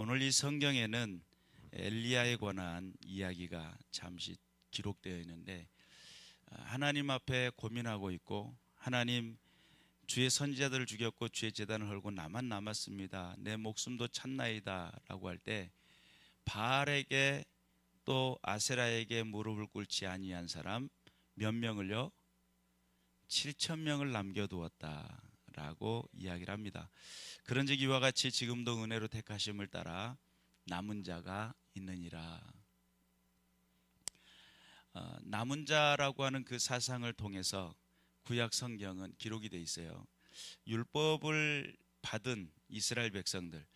오늘 이 성경에는 엘리야에 관한 이야기가 잠시 기록되어 있는데, 하나님 앞에 고민하고 있고, 하나님, 주의 선지자들을 죽였고 주의 제단을 헐고 나만 남았습니다, 내 목숨도 찼나이다 라고 할 때, 바알에게 또 아세라에게 무릎을 꿇지 아니한 사람 몇 명을요? 7,000명을 남겨두었다 라고 이야기를 합니다. 그런즉 이와 같이 지금도 은혜로 택하심을 따라 남은 자가 있느니라. 남은 자라고 하는 그 사상을 통해서 구약 성경은 기록이 돼 있어요. 율법을 받은 이스라엘 백성들,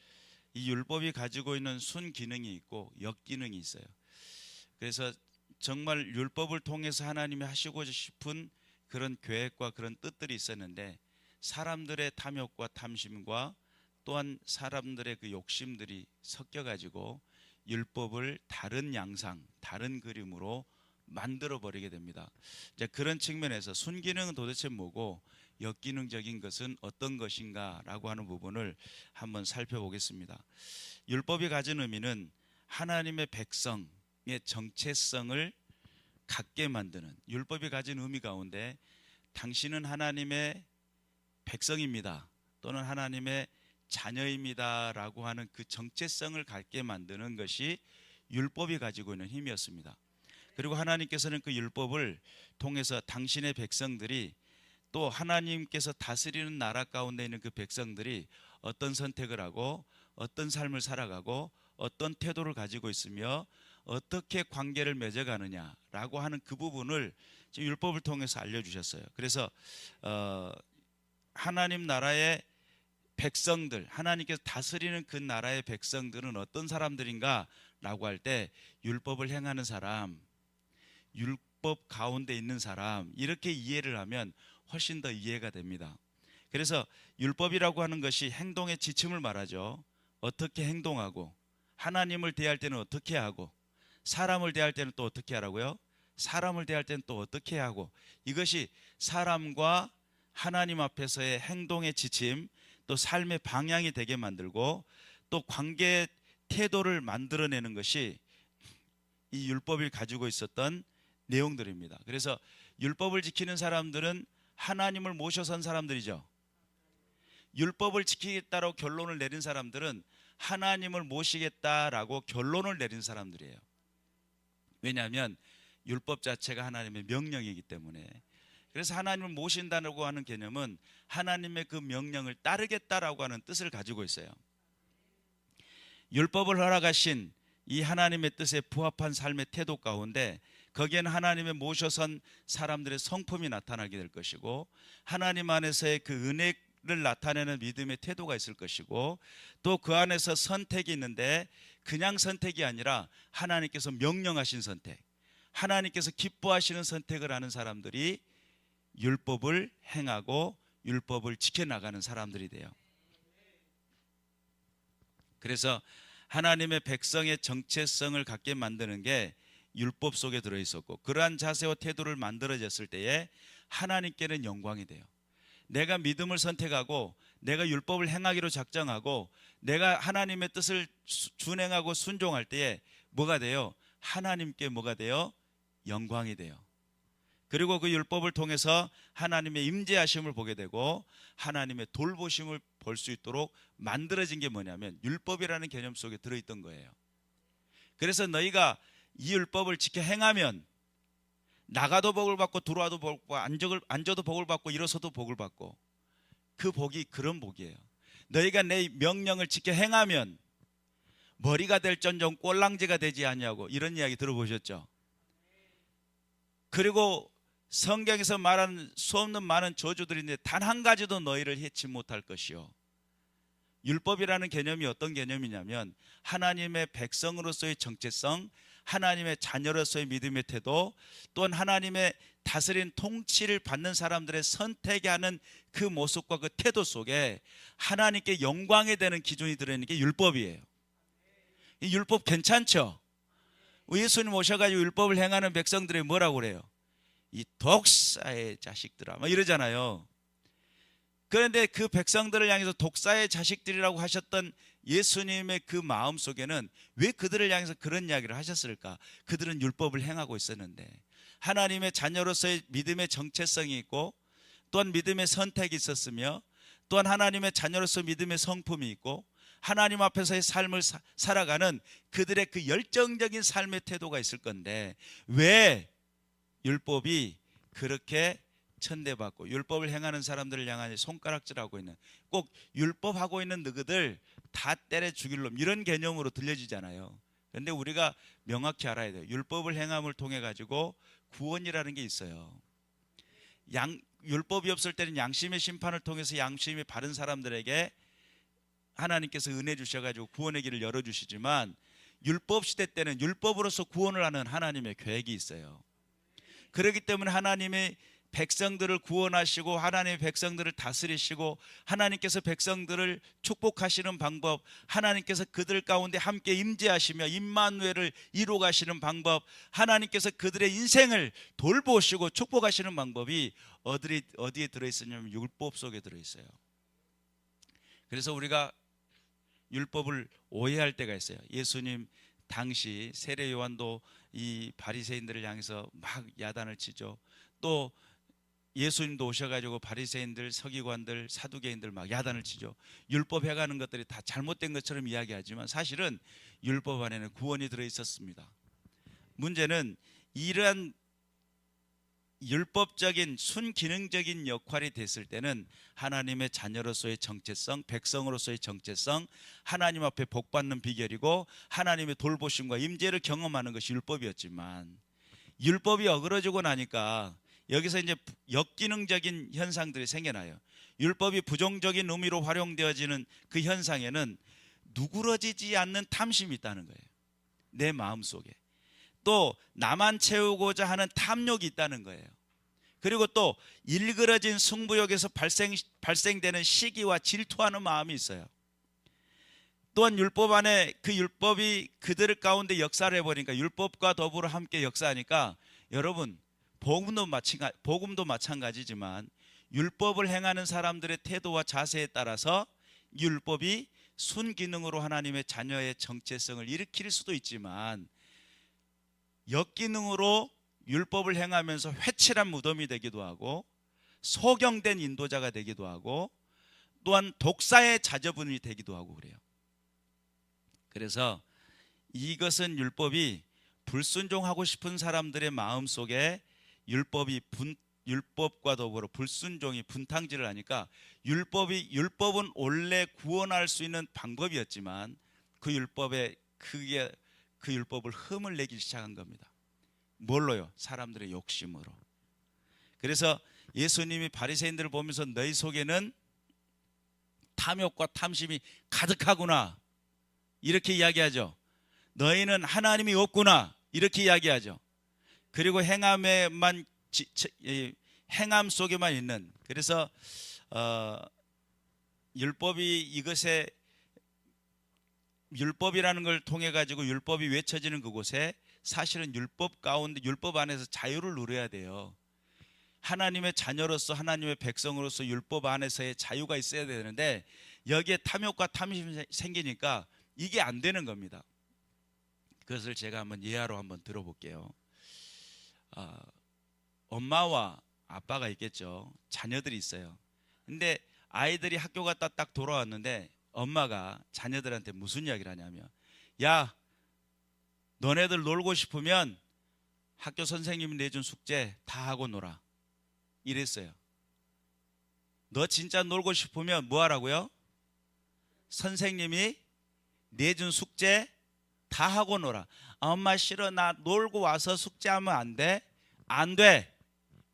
이 율법이 가지고 있는 순기능이 있고 역기능이 있어요. 그래서 정말 율법을 통해서 하나님이 하시고자 싶은 그런 계획과 그런 뜻들이 있었는데, 사람들의 탐욕과 탐심과 또한 사람들의 그 욕심들이 섞여가지고 율법을 다른 양상, 다른 그림으로 만들어 버리게 됩니다. 이제 그런 측면에서 순기능은 도대체 뭐고 역기능적인 것은 어떤 것인가 라고 하는 부분을 한번 살펴보겠습니다. 율법이 가진 의미는 하나님의 백성의 정체성을 갖게 만드는, 율법이 가진 의미 가운데 당신은 하나님의 백성입니다 또는 하나님의 자녀입니다 라고 하는 그 정체성을 갖게 만드는 것이 율법이 가지고 있는 힘이었습니다. 그리고 하나님께서는 그 율법을 통해서 당신의 백성들이, 또 하나님께서 다스리는 나라 가운데 있는 그 백성들이 어떤 선택을 하고 어떤 삶을 살아가고 어떤 태도를 가지고 있으며 어떻게 관계를 맺어가느냐라고 하는 그 부분을 율법을 통해서 알려주셨어요. 그래서 하나님 나라의 백성들, 하나님께서 다스리는 그 나라의 백성들은 어떤 사람들인가 라고 할 때, 율법을 행하는 사람, 율법 가운데 있는 사람, 이렇게 이해를 하면 훨씬 더 이해가 됩니다. 그래서 율법이라고 하는 것이 행동의 지침을 말하죠. 어떻게 행동하고, 하나님을 대할 때는 어떻게 하고, 사람을 대할 때는 또 어떻게 하라고요? 사람을 대할 때는 또 어떻게 하고, 이것이 사람과 하나님 앞에서의 행동의 지침, 또 삶의 방향이 되게 만들고, 또 관계의 태도를 만들어내는 것이 이 율법이 가지고 있었던 내용들입니다. 그래서 율법을 지키는 사람들은 하나님을 모셔선 사람들이죠. 율법을 지키겠다라고 결론을 내린 사람들은 하나님을 모시겠다라고 결론을 내린 사람들이에요. 왜냐하면 율법 자체가 하나님의 명령이기 때문에. 그래서 하나님을 모신다고 하는 개념은 하나님의 그 명령을 따르겠다라고 하는 뜻을 가지고 있어요. 율법을 허락하신 이 하나님의 뜻에 부합한 삶의 태도 가운데, 거기에는 하나님의 모셔선 사람들의 성품이 나타나게 될 것이고, 하나님 안에서의 그 은혜를 나타내는 믿음의 태도가 있을 것이고, 또 그 안에서 선택이 있는데 그냥 선택이 아니라 하나님께서 명령하신 선택, 하나님께서 기뻐하시는 선택을 하는 사람들이 율법을 행하고 율법을 지켜나가는 사람들이 돼요. 그래서 하나님의 백성의 정체성을 갖게 만드는 게 율법 속에 들어있었고, 그러한 자세와 태도를 만들어졌을 때에 하나님께는 영광이 돼요. 내가 믿음을 선택하고 내가 율법을 행하기로 작정하고 내가 하나님의 뜻을 준행하고 순종할 때에 뭐가 돼요? 하나님께 뭐가 돼요? 영광이 돼요. 그리고 그 율법을 통해서 하나님의 임재하심을 보게 되고 하나님의 돌보심을 볼 수 있도록 만들어진 게 뭐냐면 율법이라는 개념 속에 들어있던 거예요. 그래서 너희가 이 율법을 지켜 행하면 나가도 복을 받고 들어와도 복을 받고 앉아도 복을 받고 일어서도 복을 받고, 그 복이 그런 복이에요. 너희가 내 명령을 지켜 행하면 머리가 될전정 꼴랑지가 되지 아니하고, 이런 이야기 들어보셨죠? 그리고 성경에서 말하는 수없는 많은 저주들이 있는데 단 한 가지도 너희를 해치 못할 것이요. 율법이라는 개념이 어떤 개념이냐면 하나님의 백성으로서의 정체성, 하나님의 자녀로서의 믿음의 태도, 또한 하나님의 다스린 통치를 받는 사람들의 선택하는 그 모습과 그 태도 속에 하나님께 영광이 되는 기준이 들어있는 게 율법이에요. 이 율법 괜찮죠? 예수님 오셔가지고 율법을 행하는 백성들이 뭐라고 그래요? 이 독사의 자식들아 막 이러잖아요. 그런데 그 백성들을 향해서 독사의 자식들이라고 하셨던 예수님의 그 마음 속에는 왜 그들을 향해서 그런 이야기를 하셨을까? 그들은 율법을 행하고 있었는데 하나님의 자녀로서의 믿음의 정체성이 있고 또한 믿음의 선택이 있었으며 또한 하나님의 자녀로서 믿음의 성품이 있고 하나님 앞에서의 삶을 살아가는 그들의 그 열정적인 삶의 태도가 있을 건데 왜 율법이 그렇게 천대받고 율법을 행하는 사람들을 향하여 손가락질하고 있는, 꼭 율법하고 있는 너희들 다 때려 죽일 놈, 이런 개념으로 들려지잖아요. 그런데 우리가 명확히 알아야 돼요. 율법을 행함을 통해 가지고 구원이라는 게 있어요. 율법이 없을 때는 양심의 심판을 통해서 양심이 바른 사람들에게 하나님께서 은혜 주셔가지고 구원의 길을 열어주시지만 율법 시대 때는 율법으로서 구원을 하는 하나님의 계획이 있어요. 그렇기 때문에 하나님의 백성들을 구원하시고 하나님의 백성들을 다스리시고 하나님께서 백성들을 축복하시는 방법, 하나님께서 그들 가운데 함께 임재하시며 임마누엘을 이루어 가시는 방법, 하나님께서 그들의 인생을 돌보시고 축복하시는 방법이 어디에 들어있었냐면 율법 속에 들어있어요. 그래서 우리가 율법을 오해할 때가 있어요. 예수님 당시 세례 요한도 이 바리새인들을 향해서 막 야단을 치죠. 또 예수님도 오셔가지고 바리새인들, 서기관들, 사두개인들 막 야단을 치죠. 율법 해가는 것들이 다 잘못된 것처럼 이야기하지만 사실은 율법 안에는 구원이 들어있었습니다. 문제는 이러한 율법적인 순기능적인 역할이 됐을 때는 하나님의 자녀로서의 정체성, 백성으로서의 정체성, 하나님 앞에 복받는 비결이고 하나님의 돌보심과 임재를 경험하는 것이 율법이었지만 율법이 어그러지고 나니까 여기서 이제 역기능적인 현상들이 생겨나요. 율법이 부정적인 의미로 활용되어지는 그 현상에는 누그러지지 않는 탐심이 있다는 거예요. 내 마음속에. 또 나만 채우고자 하는 탐욕이 있다는 거예요. 그리고 또 일그러진 승부욕에서 발생되는 시기와 질투하는 마음이 있어요. 또한 율법 안에 그 율법이 그들 가운데 역사를 해버리니까 율법과 더불어 함께 역사하니까 여러분 복음도 마찬가지지만 율법을 행하는 사람들의 태도와 자세에 따라서 율법이 순기능으로 하나님의 자녀의 정체성을 일으킬 수도 있지만 역기능으로 율법을 행하면서 회칠한 무덤이 되기도 하고 소경된 인도자가 되기도 하고 또한 독사의 자저분이 되기도 하고 그래요. 그래서 이것은 율법이 불순종하고 싶은 사람들의 마음속에 율법과 더불어 불순종이 분탕질을 하니까 율법은 원래 구원할 수 있는 방법이었지만 그 율법을 흠을 내기 시작한 겁니다. 뭘로요? 사람들의 욕심으로. 그래서 예수님이 바리새인들을 보면서 너희 속에는 탐욕과 탐심이 가득하구나 이렇게 이야기하죠. 너희는 하나님이 없구나 이렇게 이야기하죠. 그리고 행함 속에만 있는, 그래서 율법이라는 걸 통해 가지고 율법이 외쳐지는 그곳에 사실은 율법 가운데 율법 안에서 자유를 누려야 돼요. 하나님의 자녀로서 하나님의 백성으로서 율법 안에서의 자유가 있어야 되는데 여기에 탐욕과 탐심이 생기니까 이게 안 되는 겁니다. 그것을 제가 한번 예화로 한번 들어볼게요. 엄마와 아빠가 있겠죠. 자녀들이 있어요. 근데 아이들이 학교 갔다 딱 돌아왔는데 엄마가 자녀들한테 무슨 이야기를 하냐면, 야, 너네들 놀고 싶으면 학교 선생님이 내준 숙제 다 하고 놀아 이랬어요. 너 진짜 놀고 싶으면 뭐 하라고요? 선생님이 내준 숙제 다 하고 놀아. 엄마 싫어, 나 놀고 와서 숙제하면 안 돼? 안 돼.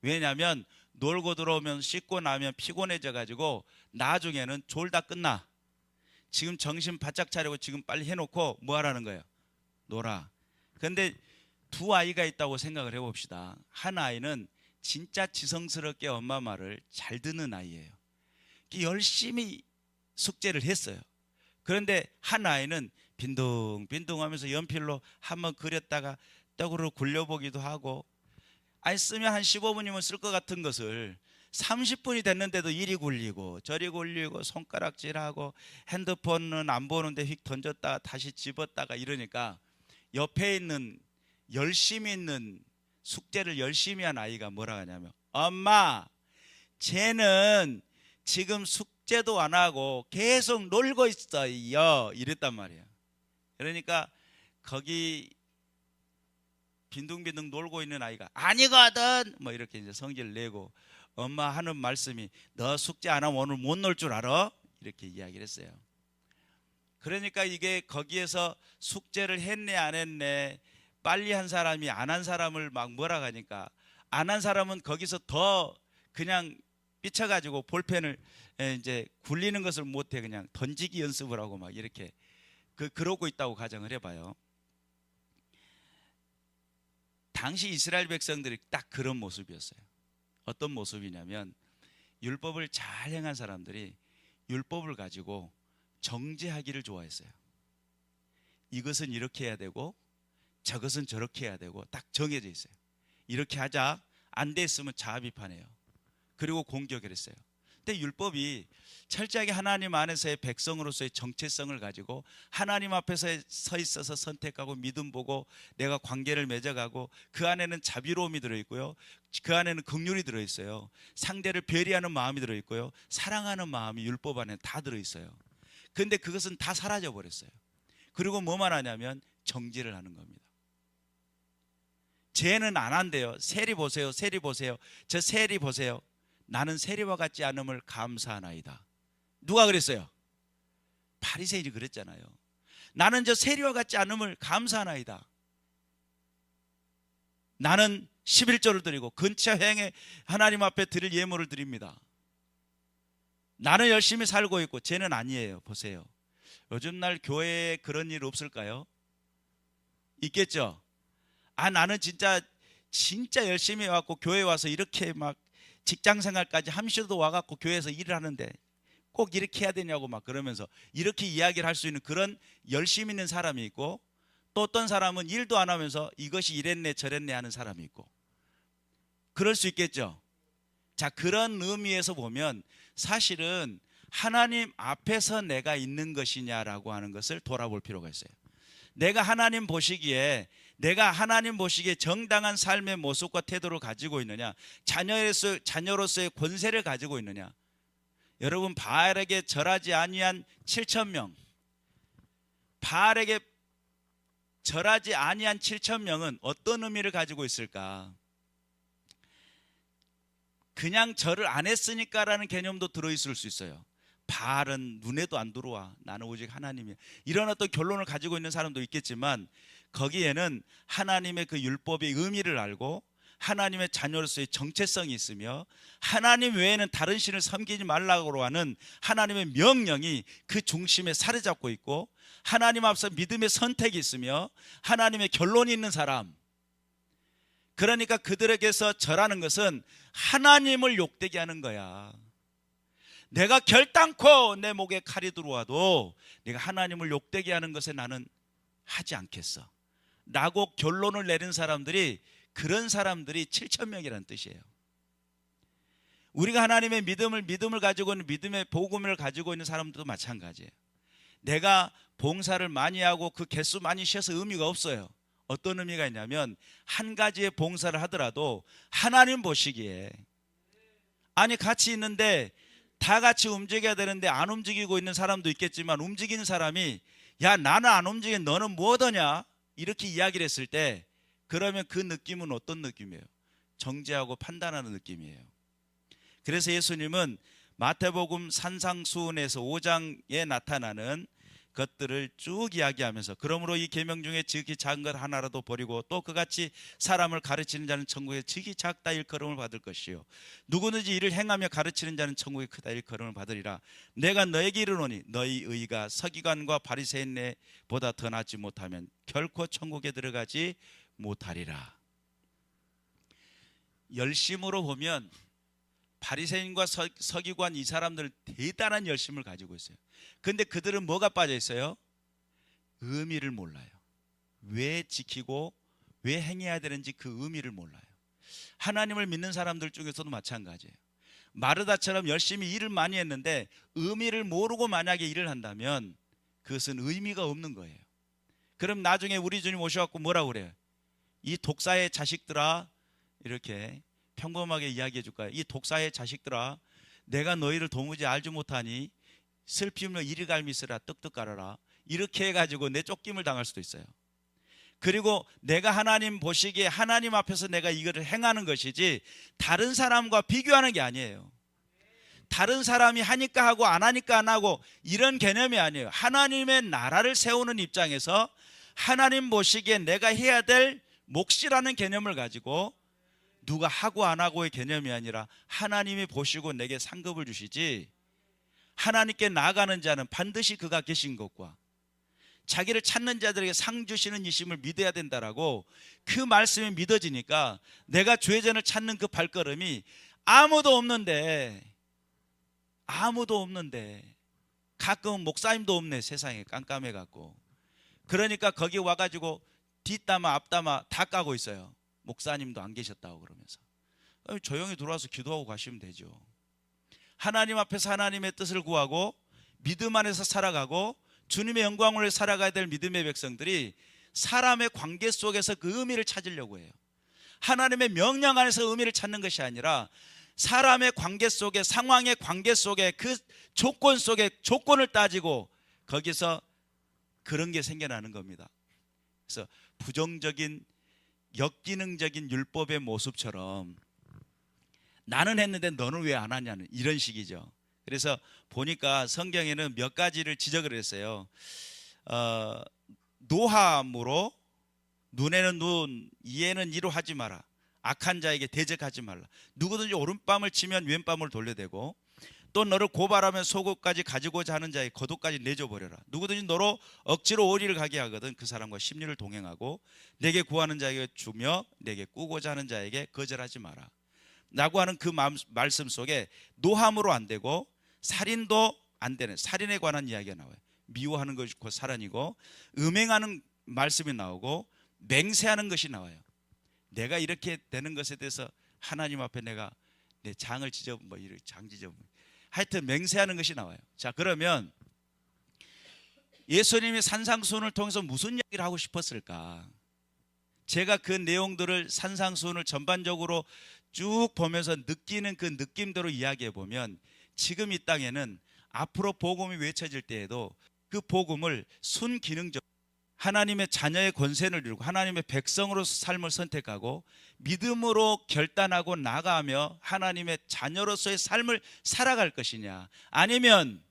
왜냐하면 놀고 들어오면 씻고 나면 피곤해져 가지고 나중에는 졸다 끝나. 지금 정신 바짝 차리고 지금 빨리 해놓고 뭐 하라는 거예요? 놀아. 그런데 두 아이가 있다고 생각을 해봅시다. 한 아이는 진짜 지성스럽게 엄마 말을 잘 듣는 아이예요. 열심히 숙제를 했어요. 그런데 한 아이는 빈둥빈둥하면서 연필로 한번 그렸다가 떡으로 굴려보기도 하고, 아니 쓰면 한 15분이면 쓸 것 같은 것을 30분이 됐는데도 이리 굴리고 저리 굴리고 손가락질하고 핸드폰은 안 보는데 휙 던졌다가 다시 집었다가 이러니까 옆에 있는 열심히 있는 숙제를 열심히 한 아이가 뭐라 하냐면, 엄마, 쟤는 지금 숙제도 안 하고 계속 놀고 있어요, 이랬단 말이야. 그러니까 거기 빈둥빈둥 놀고 있는 아이가 아니거든 뭐 이렇게 이제 성질을 내고, 엄마 하는 말씀이 너 숙제 안 하면 오늘 못 놀 줄 알아? 이렇게 이야기를 했어요. 그러니까 이게 거기에서 숙제를 했네 안 했네, 빨리 한 사람이 안 한 사람을 막 뭐라 하니까, 안 한 사람은 거기서 더 그냥 삐쳐가지고 볼펜을 이제 굴리는 것을 못해 그냥 던지기 연습을 하고 막 이렇게 그러고 있다고 가정을 해봐요. 당시 이스라엘 백성들이 딱 그런 모습이었어요. 어떤 모습이냐면, 율법을 잘 행한 사람들이 율법을 가지고 정죄하기를 좋아했어요. 이것은 이렇게 해야 되고 저것은 저렇게 해야 되고 딱 정해져 있어요. 이렇게 하자, 안 됐으면 자아 비판해요. 그리고 공격을 했어요. 근데 율법이 철저하게 하나님 안에서의 백성으로서의 정체성을 가지고 하나님 앞에서 서 있어서 선택하고 믿음 보고 내가 관계를 맺어가고, 그 안에는 자비로움이 들어있고요, 그 안에는 긍휼이 들어있어요, 상대를 배려하는 마음이 들어있고요, 사랑하는 마음이 율법 안에 다 들어있어요. 근데 그것은 다 사라져 버렸어요. 그리고 뭐만 하냐면 정죄를 하는 겁니다. 쟤는 안 한대요. 세리 보세요, 세리 보세요, 저 세리 보세요. 나는 세리와 같지 않음을 감사하나이다. 누가 그랬어요? 바리새인이 그랬잖아요. 나는 저 세리와 같지 않음을 감사하나이다. 나는 11조를 드리고 근처 행에 하나님 앞에 드릴 예물을 드립니다. 나는 열심히 살고 있고 쟤는 아니에요. 보세요. 요즘 날 교회에 그런 일 없을까요? 있겠죠? 나는 진짜 열심히 와갖고 교회 와서 이렇게 막 직장 생활까지 함시도 와갖고 교회에서 일을 하는데 꼭 이렇게 해야 되냐고 막 그러면서 이렇게 이야기를 할 수 있는 그런 열심히 있는 사람이 있고, 또 어떤 사람은 일도 안 하면서 이것이 이랬네 저랬네 하는 사람이 있고, 그럴 수 있겠죠. 자, 그런 의미에서 보면 사실은 하나님 앞에서 내가 있는 것이냐라고 하는 것을 돌아볼 필요가 있어요. 내가 하나님 보시기에 정당한 삶의 모습과 태도를 가지고 있느냐, 자녀로서의 권세를 가지고 있느냐. 여러분, 바알에게 절하지 아니한 7,000명, 바알에게 절하지 아니한 7,000명은 어떤 의미를 가지고 있을까? 그냥 절을 안 했으니까라는 개념도 들어있을 수 있어요. 바알은 눈에도 안 들어와, 나는 오직 하나님이야, 이런 어떤 결론을 가지고 있는 사람도 있겠지만, 거기에는 하나님의 그 율법의 의미를 알고 하나님의 자녀로서의 정체성이 있으며, 하나님 외에는 다른 신을 섬기지 말라고 하는 하나님의 명령이 그 중심에 사로잡고 있고, 하나님 앞서 믿음의 선택이 있으며 하나님의 결론이 있는 사람. 그러니까 그들에게서 절하는 것은 하나님을 욕되게 하는 거야. 내가 결단코 내 목에 칼이 들어와도 내가 하나님을 욕되게 하는 것에 나는 하지 않겠어 라고 결론을 내린 사람들이, 그런 사람들이 7,000명이라는 뜻이에요. 우리가 하나님의 믿음을 가지고 있는, 믿음의 복음을 가지고 있는 사람들도 마찬가지예요. 내가 봉사를 많이 하고 그 개수 많이 쉬어서 의미가 없어요. 어떤 의미가 있냐면, 한 가지의 봉사를 하더라도 하나님 보시기에, 아니 같이 있는데 다 같이 움직여야 되는데 안 움직이고 있는 사람도 있겠지만, 움직이는 사람이 야 나는 안 움직여 너는 뭐하더냐 이렇게 이야기를 했을 때, 그러면 그 느낌은 어떤 느낌이에요? 정죄하고 판단하는 느낌이에요. 그래서 예수님은 마태복음 산상수훈에서 5장에 나타나는 것들을 쭉 이야기하면서, 그러므로 이 계명 중에 지극히 작은 것 하나라도 버리고 또 그같이 사람을 가르치는 자는 천국에 지극히 작다 일컬음을 받을 것이요, 누구든지 이를 행하며 가르치는 자는 천국에 크다 일컬음을 받으리라. 내가 너에게 이르노니 너희 의가 서기관과 바리새인보다 더 낫지 못하면 결코 천국에 들어가지 못하리라. 열심으로 보면 바리새인과 서기관 이 사람들은 대단한 열심을 가지고 있어요. 근데 그들은 뭐가 빠져 있어요? 의미를 몰라요. 왜 지키고 왜 행해야 되는지 그 의미를 몰라요. 하나님을 믿는 사람들 중에서도 마찬가지예요. 마르다처럼 열심히 일을 많이 했는데 의미를 모르고 만약에 일을 한다면 그것은 의미가 없는 거예요. 그럼 나중에 우리 주님 오셔갖고 뭐라고 그래요? 이 독사의 자식들아, 이렇게 평범하게 이야기해 줄까요? 이 독사의 자식들아, 내가 너희를 도무지 알지 못하니 슬피 울며 이리 갈미스라 떡떡 깔아라, 이렇게 해가지고 내 쫓김을 당할 수도 있어요. 그리고 내가 하나님 보시기에 하나님 앞에서 내가 이거를 행하는 것이지 다른 사람과 비교하는 게 아니에요. 다른 사람이 하니까 하고 안 하니까 안 하고 이런 개념이 아니에요. 하나님의 나라를 세우는 입장에서 하나님 보시기에 내가 해야 될 몫이라는 개념을 가지고 누가 하고 안 하고의 개념이 아니라 하나님이 보시고 내게 상급을 주시지, 하나님께 나아가는 자는 반드시 그가 계신 것과 자기를 찾는 자들에게 상 주시는 이심을 믿어야 된다라고 그 말씀이 믿어지니까 내가 죄전을 찾는 그 발걸음이 아무도 없는데 가끔은 목사님도 없네, 세상에 깜깜해 갖고. 그러니까 거기 와가지고 뒷담화 앞담화 다 까고 있어요. 목사님도 안 계셨다고 그러면서. 조용히 들어와서 기도하고 가시면 되죠. 하나님 앞에서 하나님의 뜻을 구하고 믿음 안에서 살아가고 주님의 영광을 위해 살아가야 될 믿음의 백성들이 사람의 관계 속에서 그 의미를 찾으려고 해요. 하나님의 명령 안에서 의미를 찾는 것이 아니라 사람의 관계 속에, 상황의 관계 속에, 그 조건 속에 조건을 따지고 거기서 그런 게 생겨나는 겁니다. 그래서 부정적인 역기능적인 율법의 모습처럼 나는 했는데 너는 왜 안 하냐는 이런 식이죠. 그래서 보니까 성경에는 몇 가지를 지적을 했어요. 노함으로 눈에는 눈, 이에는 이로 하지 마라. 악한 자에게 대적하지 말라. 누구든지 오른밤을 치면 왼밤을 돌려대고 또 너를 고발하면 속옷까지 가지고자 하는 자의 겉옷까지 내줘버려라. 누구든지 너로 억지로 오리를 가게 하거든 그 사람과 심리를 동행하고 내게 구하는 자에게 주며 내게 꾸고자 하는 자에게 거절하지 마라 라고 하는 그 말씀 속에 노함으로 안 되고 살인도 안 되는, 살인에 관한 이야기가 나와요. 미워하는 것이 곧 살인이고, 음행하는 말씀이 나오고 맹세하는 것이 나와요. 내가 이렇게 되는 것에 대해서 하나님 앞에 내가 내 장을 찢어 장 찢어 하여튼 맹세하는 것이 나와요. 자, 그러면 예수님이 산상수훈을 통해서 무슨 얘기를 하고 싶었을까? 제가 그 내용들을 산상수훈을 전반적으로 쭉 보면서 느끼는 그 느낌대로 이야기해 보면 지금 이 땅에는 앞으로 복음이 외쳐질 때에도 그 복음을 순기능적 하나님의 자녀의 권세를 이루고 하나님의 백성으로서 삶을 선택하고 믿음으로 결단하고 나가며 하나님의 자녀로서의 삶을 살아갈 것이냐, 아니면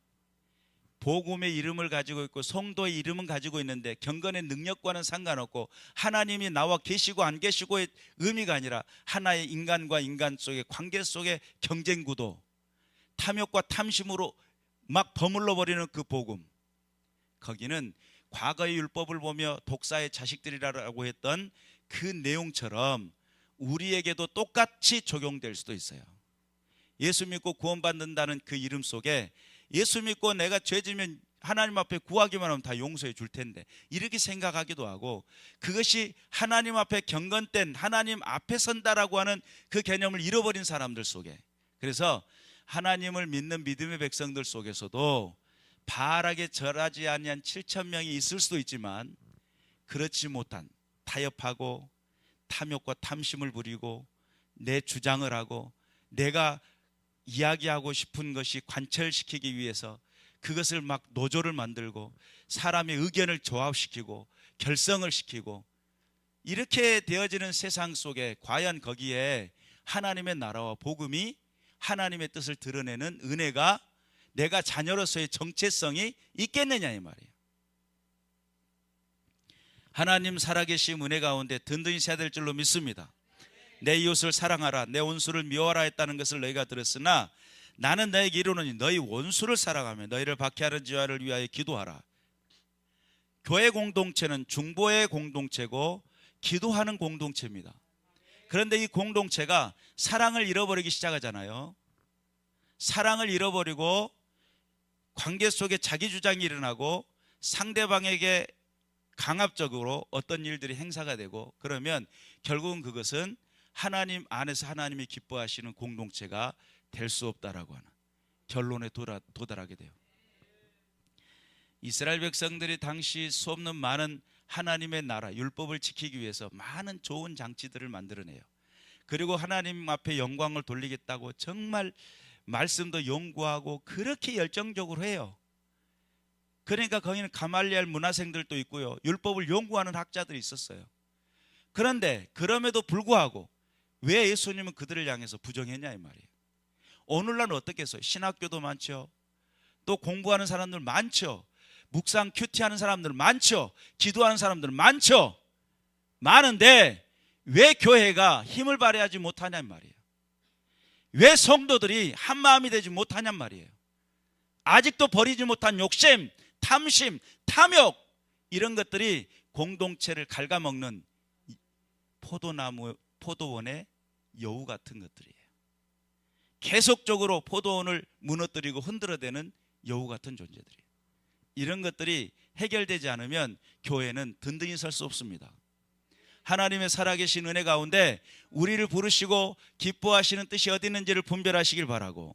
복음의 이름을 가지고 있고 성도의 이름은 가지고 있는데 경건의 능력과는 상관없고 하나님이 나와 계시고 안 계시고의 의미가 아니라 하나의 인간과 인간 속의 관계 속의 경쟁 구도, 탐욕과 탐심으로 막 버물러 버리는 그 복음, 거기는 과거의 율법을 보며 독사의 자식들이라고 했던 그 내용처럼 우리에게도 똑같이 적용될 수도 있어요. 예수 믿고 구원받는다는 그 이름 속에 예수 믿고 내가 죄 지면 하나님 앞에 구하기만 하면 다 용서해 줄 텐데 이렇게 생각하기도 하고, 그것이 하나님 앞에 경건된 하나님 앞에 선다라고 하는 그 개념을 잃어버린 사람들 속에, 그래서 하나님을 믿는 믿음의 백성들 속에서도 바알에게 절하지 아니한 7,000명이 있을 수도 있지만 그렇지 못한 타협하고 탐욕과 탐심을 부리고 내 주장을 하고 내가 이야기하고 싶은 것이 관철시키기 위해서 그것을 막 노조를 만들고 사람의 의견을 조합시키고 결성을 시키고 이렇게 되어지는 세상 속에 과연 거기에 하나님의 나라와 복음이 하나님의 뜻을 드러내는 은혜가 내가 자녀로서의 정체성이 있겠느냐 이 말이에요. 하나님 살아계신 은혜 가운데 든든히 서야 될 줄로 믿습니다. 내 이웃을 사랑하라, 내 원수를 미워하라 했다는 것을 너희가 들었으나 나는 너에게 이르노니 너희 원수를 사랑하며 너희를 박해하는 자를 위하여 기도하라. 교회 공동체는 중보의 공동체고 기도하는 공동체입니다. 그런데 이 공동체가 사랑을 잃어버리기 시작하잖아요. 사랑을 잃어버리고 관계 속에 자기 주장이 일어나고 상대방에게 강압적으로 어떤 일들이 행사가 되고 그러면 결국은 그것은 하나님 안에서 하나님이 기뻐하시는 공동체가 될 수 없다라고 하는 결론에 도달하게 돼요. 이스라엘 백성들이 당시 수없는 많은 하나님의 나라 율법을 지키기 위해서 많은 좋은 장치들을 만들어내요. 그리고 하나님 앞에 영광을 돌리겠다고 정말 말씀도 연구하고 그렇게 열정적으로 해요. 그러니까 거기는 가말리엘 문화생들도 있고요, 율법을 연구하는 학자들이 있었어요. 그런데 그럼에도 불구하고 왜 예수님은 그들을 향해서 부정했냐 이 말이에요. 오늘날은 어떻게 했어요? 신학교도 많죠, 또 공부하는 사람들 많죠, 묵상 큐티하는 사람들 많죠, 기도하는 사람들 많죠. 많은데 왜 교회가 힘을 발휘하지 못하냔 말이에요. 왜 성도들이 한마음이 되지 못하냔 말이에요. 아직도 버리지 못한 욕심, 탐심, 탐욕, 이런 것들이 공동체를 갉아먹는 포도원의 여우 같은 것들이에요. 계속적으로 포도원을 무너뜨리고 흔들어대는 여우 같은 존재들이에요. 이런 것들이 해결되지 않으면 교회는 든든히 설 수 없습니다. 하나님의 살아계신 은혜 가운데 우리를 부르시고 기뻐하시는 뜻이 어디 있는지를 분별하시길 바라고,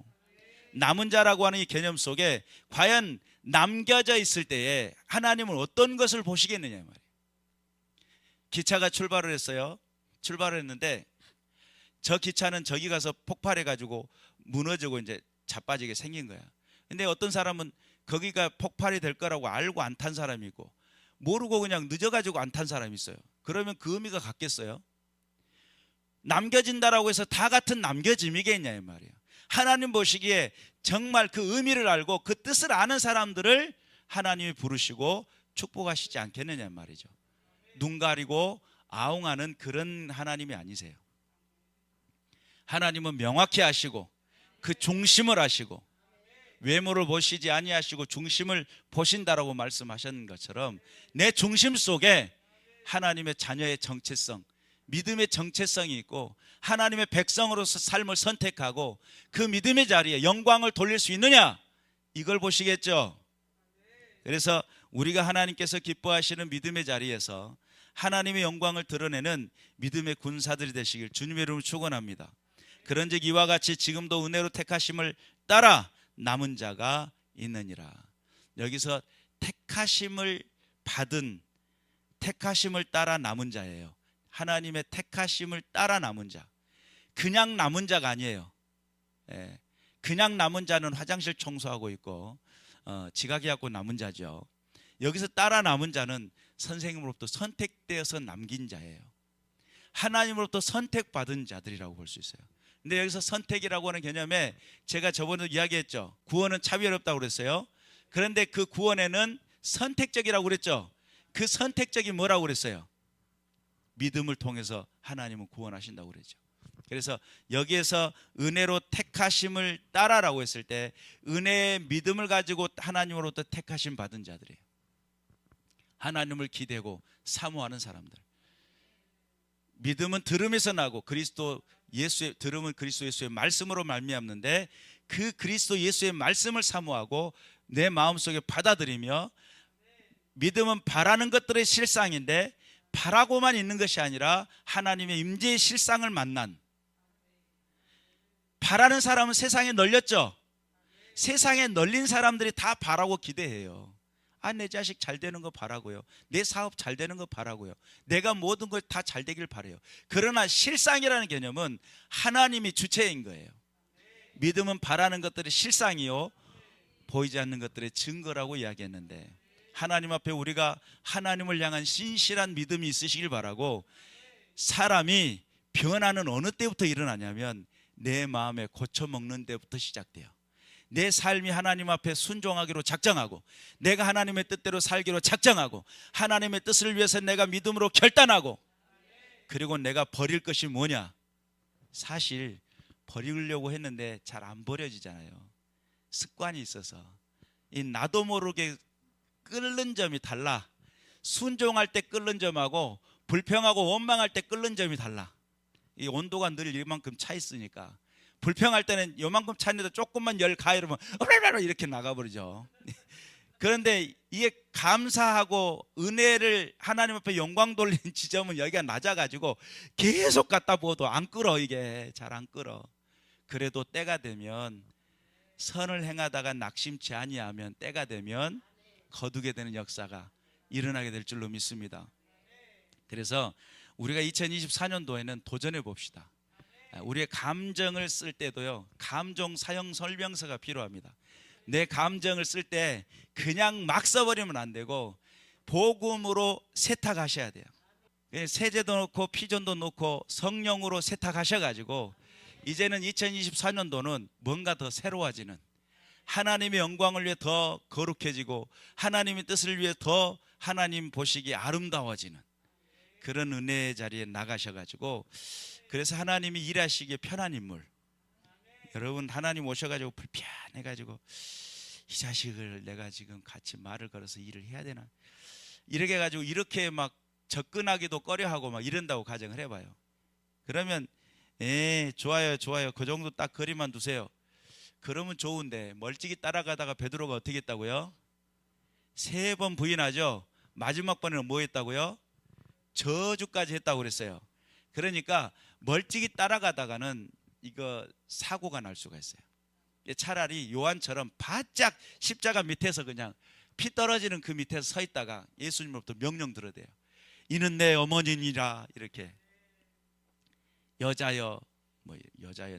남은 자라고 하는 이 개념 속에 과연 남겨져 있을 때에 하나님은 어떤 것을 보시겠느냐 말이에요. 기차가 출발을 했어요. 출발을 했는데 저 기차는 저기 가서 폭발해 가지고 무너지고 이제 자빠지게 생긴 거야. 근데 어떤 사람은 거기가 폭발이 될 거라고 알고 안 탄 사람이 있고, 모르고 그냥 늦어가지고 안 탄 사람이 있어요. 그러면 그 의미가 같겠어요? 남겨진다라고 해서 다 같은 남겨짐이겠냐 이 말이에요. 하나님 보시기에 정말 그 의미를 알고 그 뜻을 아는 사람들을 하나님이 부르시고 축복하시지 않겠느냐 말이죠. 눈 가리고 아웅하는 그런 하나님이 아니세요. 하나님은 명확히 아시고 그 중심을 아시고 외모를 보시지 아니하시고 중심을 보신다라고 말씀하셨는 것처럼 내 중심 속에 하나님의 자녀의 정체성, 믿음의 정체성이 있고 하나님의 백성으로서 삶을 선택하고 그 믿음의 자리에 영광을 돌릴 수 있느냐, 이걸 보시겠죠. 그래서 우리가 하나님께서 기뻐하시는 믿음의 자리에서 하나님의 영광을 드러내는 믿음의 군사들이 되시길 주님의 이름으로 축원합니다. 그런즉 이와 같이 지금도 은혜로 택하심을 따라 남은 자가 있느니라. 여기서 택하심을 받은, 택하심을 따라 남은 자예요. 하나님의 택하심을 따라 남은 자, 그냥 남은 자가 아니에요. 그냥 남은 자는 화장실 청소하고 있고 지각이 갖고 남은 자죠. 여기서 따라 남은 자는 선생님으로부터 선택되어서 남긴 자예요. 하나님으로부터 선택받은 자들이라고 볼 수 있어요. 근데 여기서 선택이라고 하는 개념에 제가 저번에 이야기했죠. 구원은 차별이 없다고 그랬어요. 그런데 그 구원에는 선택적이라고 그랬죠. 그 선택적이 뭐라고 그랬어요? 믿음을 통해서 하나님은 구원하신다고 그랬죠. 그래서 여기에서 은혜로 택하심을 따라라고 했을 때 은혜의 믿음을 가지고 하나님으로부터 택하심 받은 자들이에요. 하나님을 기대고 사모하는 사람들. 믿음은 들음에서 나고 들음은 그리스도 예수의 말씀으로 말미암는데 그 그리스도 예수의 말씀을 사모하고 내 마음속에 받아들이며, 믿음은 바라는 것들의 실상인데 바라고만 있는 것이 아니라 하나님의 임재의 실상을 만난, 바라는 사람은 세상에 널렸죠. 세상에 널린 사람들이 다 바라고 기대해요. 내 자식 잘 되는 거 바라고요, 내 사업 잘 되는 거 바라고요, 내가 모든 걸 다 잘 되길 바라요. 그러나 실상이라는 개념은 하나님이 주체인 거예요. 믿음은 바라는 것들의 실상이요 보이지 않는 것들의 증거라고 이야기했는데, 하나님 앞에 우리가 하나님을 향한 신실한 믿음이 있으시길 바라고, 사람이 변화는 어느 때부터 일어나냐면 내 마음에 고쳐먹는 때부터 시작돼요. 내 삶이 하나님 앞에 순종하기로 작정하고, 내가 하나님의 뜻대로 살기로 작정하고, 하나님의 뜻을 위해서 내가 믿음으로 결단하고, 그리고 내가 버릴 것이 뭐냐? 사실 버리려고 했는데 잘 안 버려지잖아요. 습관이 있어서. 이 나도 모르게 끓는 점이 달라. 순종할 때 끓는 점하고 불평하고 원망할 때 끓는 점이 달라. 이 온도가 늘 이만큼 차 있으니까. 불평할 때는 요만큼 찼는데 조금만 열 가해르면 이렇게 나가버리죠. 그런데 이게 감사하고 은혜를 하나님 앞에 영광 돌리는 지점은 여기가 낮아가지고 계속 갖다 부어도 안 끓어. 이게 잘 안 끓어. 그래도 때가 되면 선을 행하다가 낙심치 아니하면 때가 되면 거두게 되는 역사가 일어나게 될 줄로 믿습니다. 그래서 우리가 2024년도에는 도전해 봅시다. 우리의 감정을 쓸 때도요, 감정 사용 설명서가 필요합니다. 내 감정을 쓸 때 그냥 막 써버리면 안 되고 복음으로 세탁하셔야 돼요. 세제도 넣고 피전도 넣고 성령으로 세탁하셔가지고 이제는 2024년도는 뭔가 더 새로워지는, 하나님의 영광을 위해 더 거룩해지고 하나님의 뜻을 위해 더 하나님 보시기에 아름다워지는 그런 은혜의 자리에 나가셔가지고, 그래서 하나님이 일하시기에 편한 인물, 여러분 하나님 오셔가지고 불편해가지고 이 자식을 내가 지금 같이 말을 걸어서 일을 해야 되나, 이렇게 해가지고 이렇게 막 접근하기도 꺼려하고 막 이런다고 가정을 해봐요. 그러면 좋아요 그 정도 딱 거리만 두세요. 그러면 좋은데 멀찍이 따라가다가 베드로가 어떻게 했다고요? 3번 부인하죠. 마지막 번에는 뭐 했다고요? 저주까지 했다고 그랬어요. 그러니까 멀찍이 따라가다가는 이거 사고가 날 수가 있어요. 차라리 요한처럼 바짝 십자가 밑에서 그냥 피 떨어지는 그 밑에서 서 있다가 예수님으로부터 명령 들어야 돼요. 이는 내 어머니니라, 이렇게. 여자여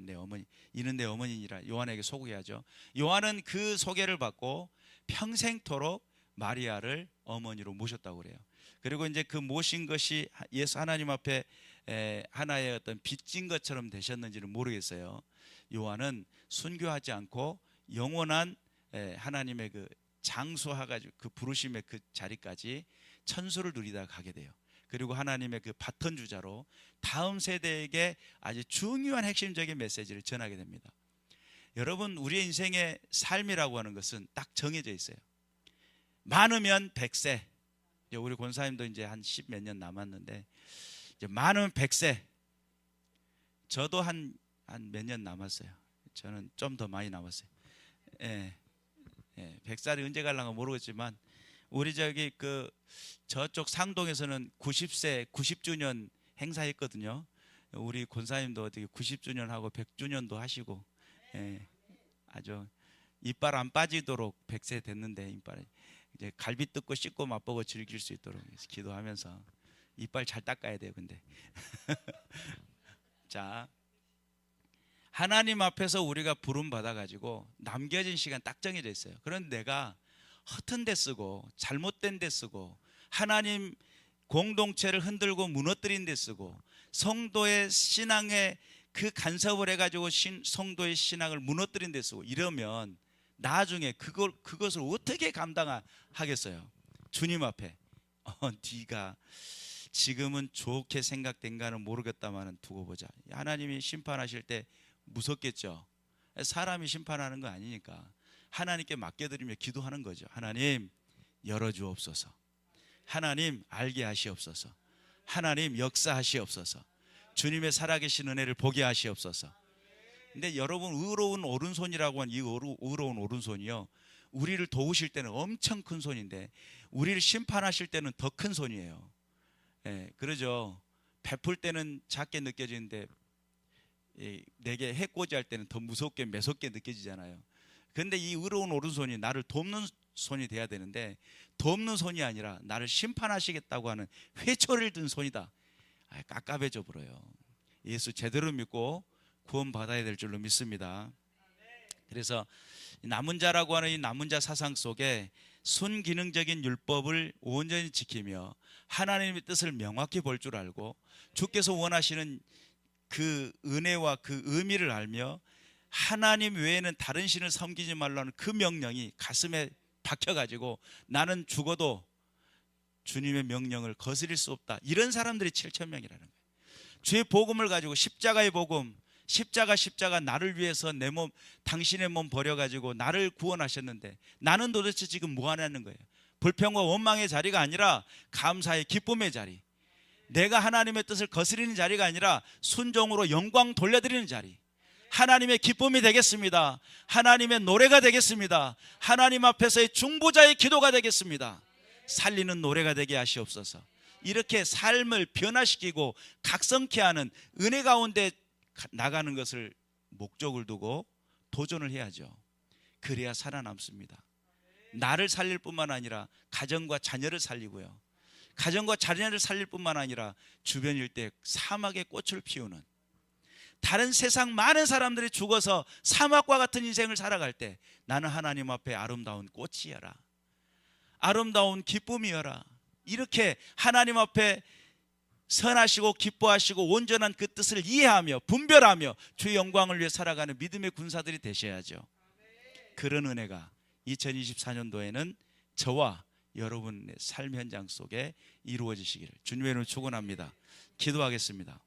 내 어머니, 이는 내 어머니니라 요한에게 소개하죠. 요한은 그 소개를 받고 평생토록 마리아를 어머니로 모셨다고 그래요. 그리고 이제 그 모신 것이 예수 하나님 앞에 하나의 어떤 빚진 것처럼 되셨는지는 모르겠어요. 요한은 순교하지 않고 영원한 하나님의 그 장수하가지고 그 부르심의 그 자리까지 천수를 누리다 가게 돼요. 그리고 하나님의 그 바톤 주자로 다음 세대에게 아주 중요한 핵심적인 메시지를 전하게 됩니다. 여러분, 우리의 인생의 삶이라고 하는 것은 딱 정해져 있어요. 많으면 100세. 우리 권사님도 이제 한 10 몇 년 남았는데, 이제 많으면 100세. 저도 한 몇 년 남았어요. 저는 좀 더 많이 남았어요. 100살이 언제 갈랑가 모르겠지만, 우리 저쪽 상동에서는 90세 90주년 행사했거든요. 우리 권사님도 어떻게 90주년 하고 100주년도 하시고, 아주 이빨 안 빠지도록 100세 됐는데, 이빨 이제 갈비 뜯고 씻고 맛보고 즐길 수 있도록 기도하면서 이빨 잘 닦아야 돼요. 근데 자, 하나님 앞에서 우리가 부름 받아 가지고 남겨진 시간 딱 정해져 있어요. 그런데 내가 허튼 데 쓰고 잘못된 데 쓰고 하나님 공동체를 흔들고 무너뜨린 데 쓰고 성도의 신앙에 그 간섭을 해가지고 성도의 신앙을 무너뜨린 데 쓰고 이러면 나중에 그것을 어떻게 감당하겠어요? 주님 앞에 네가 지금은 좋게 생각된가는 모르겠다마는 두고 보자. 하나님이 심판하실 때 무섭겠죠. 사람이 심판하는 거 아니니까 하나님께 맡겨드리며 기도하는 거죠. 하나님 열어주옵소서. 하나님 알게 하시옵소서. 하나님 역사하시옵소서. 주님의 살아계신 은혜를 보게 하시옵소서. 근데 여러분, 의로운 오른손이라고 하는 이 의로운 오른손이요, 우리를 도우실 때는 엄청 큰 손인데 우리를 심판하실 때는 더 큰 손이에요. 그러죠. 베풀 때는 작게 느껴지는데 내게 해코지할 때는 더 무섭게 매섭게 느껴지잖아요. 그런데 이 의로운 오른손이 나를 돕는 손이 돼야 되는데, 돕는 손이 아니라 나를 심판하시겠다고 하는 회초리를 든 손이다. 깝깝해져 버려요. 예수 제대로 믿고 구원 받아야 될 줄로 믿습니다. 그래서 남은 자라고 하는 이 남은 자 사상 속에 순기능적인 율법을 온전히 지키며 하나님의 뜻을 명확히 볼 줄 알고 주께서 원하시는 그 은혜와 그 의미를 알며 하나님 외에는 다른 신을 섬기지 말라는 그 명령이 가슴에 박혀가지고 나는 죽어도 주님의 명령을 거스릴 수 없다, 이런 사람들이 7,000명이라는 거예요. 주의 복음을 가지고 십자가의 복음, 십자가 나를 위해서 내 몸, 당신의 몸 버려가지고 나를 구원하셨는데 나는 도대체 지금 뭐 하냐는 거예요. 불평과 원망의 자리가 아니라 감사의 기쁨의 자리, 내가 하나님의 뜻을 거스리는 자리가 아니라 순종으로 영광 돌려드리는 자리, 하나님의 기쁨이 되겠습니다. 하나님의 노래가 되겠습니다. 하나님 앞에서의 중보자의 기도가 되겠습니다. 살리는 노래가 되게 하시옵소서. 이렇게 삶을 변화시키고 각성케 하는 은혜 가운데 나가는 것을 목적을 두고 도전을 해야죠. 그래야 살아남습니다. 나를 살릴 뿐만 아니라 가정과 자녀를 살리고요, 가정과 자녀를 살릴 뿐만 아니라 주변 일대 사막의 꽃을 피우는, 다른 세상 많은 사람들이 죽어서 사막과 같은 인생을 살아갈 때 나는 하나님 앞에 아름다운 꽃이여라, 아름다운 기쁨이여라, 이렇게 하나님 앞에 선하시고 기뻐하시고 온전한 그 뜻을 이해하며 분별하며 주의 영광을 위해 살아가는 믿음의 군사들이 되셔야죠. 그런 은혜가 2024년도에는 저와 여러분의 삶 현장 속에 이루어지시기를 주님의 이름으로 축원합니다. 기도하겠습니다.